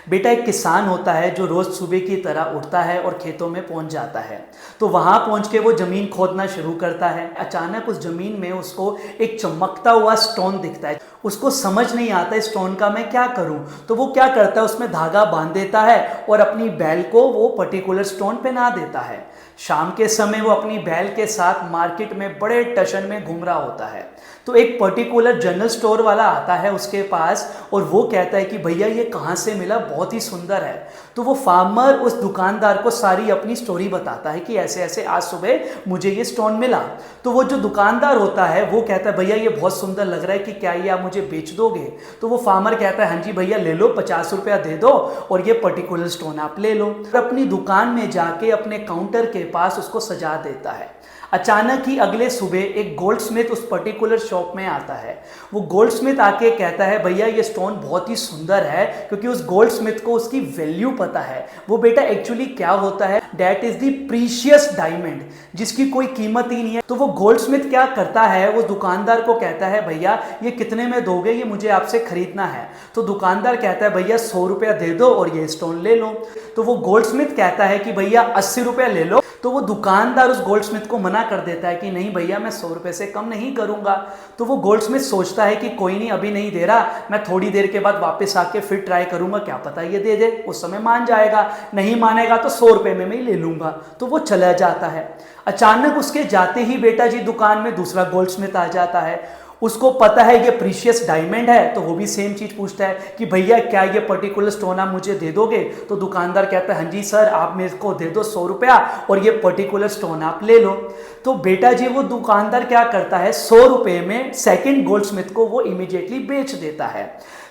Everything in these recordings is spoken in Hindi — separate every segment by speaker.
Speaker 1: बेटा एक किसान होता है जो रोज़ सुबह की तरह उठता है और खेतों में पहुंच जाता है। तो वहां पहुंच के वो ज़मीन खोदना शुरू करता है। अचानक उस ज़मीन में उसको एक चमकता हुआ स्टोन दिखता है। उसको समझ नहीं आता इस स्टोन का मैं क्या करूं। तो वो क्या करता है, उसमें धागा बांध देता है और अपनी बैल को वो पर्टिकुलर स्टोन पहना देता है। शाम के समय वो अपनी बैल के साथ मार्केट में बड़े टशन में घूम रहा होता है। तो एक पर्टिकुलर जनरल स्टोर वाला आता है उसके पास और वो कहता है कि भैया ये कहाँ से मिला, बहुत ही सुंदर है। तो वो फार्मर उस दुकानदार को सारी अपनी स्टोरी बताता है कि ऐसे ऐसे आज सुबह मुझे ये स्टोन मिला। तो वो जो दुकानदार होता है वो कहता है भैया ये बहुत सुंदर लग रहा है कि क्या ये आप मुझे बेच दोगे। तो वो फार्मर कहता है हाँ जी भैया ले लो, 50 रुपया दे दो और ये पर्टिकुलर स्टोन आप ले लो। और अपनी दुकान में जाके अपने काउंटर के पास उसको सजा देता है। अचानक ही अगले सुबह एक गोल्डस्मिथ उस पर्टिकुलर शॉप में आता है। वो गोल्डस्मिथ आके कहता है भैया ये स्टोन बहुत ही सुंदर है, क्योंकि उस गोल्डस्मिथ को उसकी वैल्यू पता है। वो बेटा एक्चुअली क्या होता है, that is the precious diamond, जिसकी कोई कीमत ही नहीं है। तो वो गोल्डस्मिथ क्या करता है, वो दुकानदार को कहता है भैया ये कितने में दोगे, ये मुझे आपसे खरीदना है। तो दुकानदार कहता है भैया 100 रुपया दे दो और ये स्टोन ले लो। तो वो गोल्डस्मिथ कहता है कि भैया 80 रुपया ले लो। तो वो दुकानदार उस गोल्डस्मिथ को मना कर देता है कि नहीं भैया मैं 100 रुपये से कम नहीं करूंगा। तो वो गोल्डस्मिथ सोचता है कि कोई नहीं, अभी नहीं दे रहा, मैं थोड़ी देर के बाद वापस आके फिर ट्राई करूंगा, क्या पता ये दे दे। उस समय मान जाएगा, नहीं मानेगा तो 100 रुपये में मैं ही ले लूंगा। तो वो चला जाता है। अचानक उसके जाते ही बेटा जी दुकान में दूसरा गोल्डस्मिथ आ जाता है। उसको पता है ये प्रीशियस डायमंड है, तो वो भी सेम चीज पूछता है कि भैया क्या ये पर्टिकुलर स्टोन आप मुझे दे दोगे। तो दुकानदार कहता है हाँ जी सर, आप मेरे को दे दो 100 रुपया और ये पर्टिकुलर स्टोन आप ले लो। तो बेटा जी वो दुकानदार क्या करता है, 100 रुपये में सेकंड गोल्डस्मिथ को वो इमीडिएटली बेच देता है।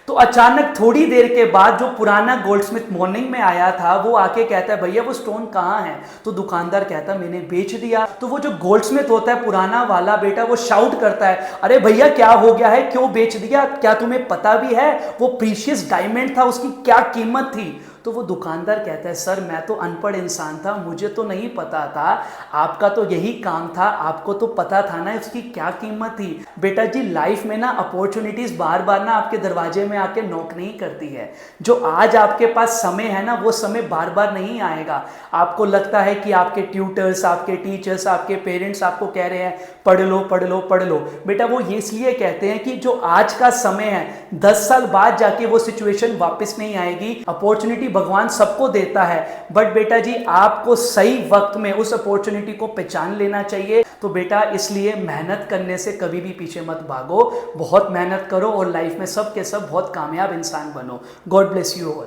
Speaker 1: तो अचानक थोड़ी देर के बाद जो पुराना गोल्डस्मिथ मॉर्निंग में आया था वो आके कहता है भैया वो स्टोन कहाँ है। तो दुकानदार कहता है मैंने बेच दिया। तो वो जो गोल्डस्मिथ होता है पुराना वाला बेटा, वो शाउट करता है अरे भैया क्या हो गया है, क्यों बेच दिया, क्या तुम्हें पता भी है वो प्रीशियस डायमंड था, उसकी क्या कीमत थी। तो वो दुकानदार कहता है सर मैं तो अनपढ़ इंसान था, मुझे तो नहीं पता था, आपका तो यही काम था, आपको तो पता था ना उसकी क्या कीमत थी। बेटा जी लाइफ में ना अपॉर्चुनिटीज बार बार ना आपके दरवाजे में आके नॉक नहीं करती है। जो आज आपके पास समय है ना वो समय बार बार नहीं आएगा। आपको लगता है कि आपके ट्यूटर्स, आपके टीचर्स, आपके पेरेंट्स आपको कह रहे हैं पढ़ लो पढ़ लो पढ़ लो। बेटा वो ये इसलिए कहते हैं कि जो आज का समय है 10 साल बाद जाके वो सिचुएशन वापस नहीं आएगी। अपॉर्चुनिटी भगवान सबको देता है, बट बेटा जी आपको सही वक्त में उस अपॉर्चुनिटी को पहचान लेना चाहिए। तो बेटा इसलिए मेहनत करने से कभी भी पीछे मत भागो, बहुत मेहनत करो और लाइफ में सब के सब बहुत कामयाब इंसान बनो। God bless you all.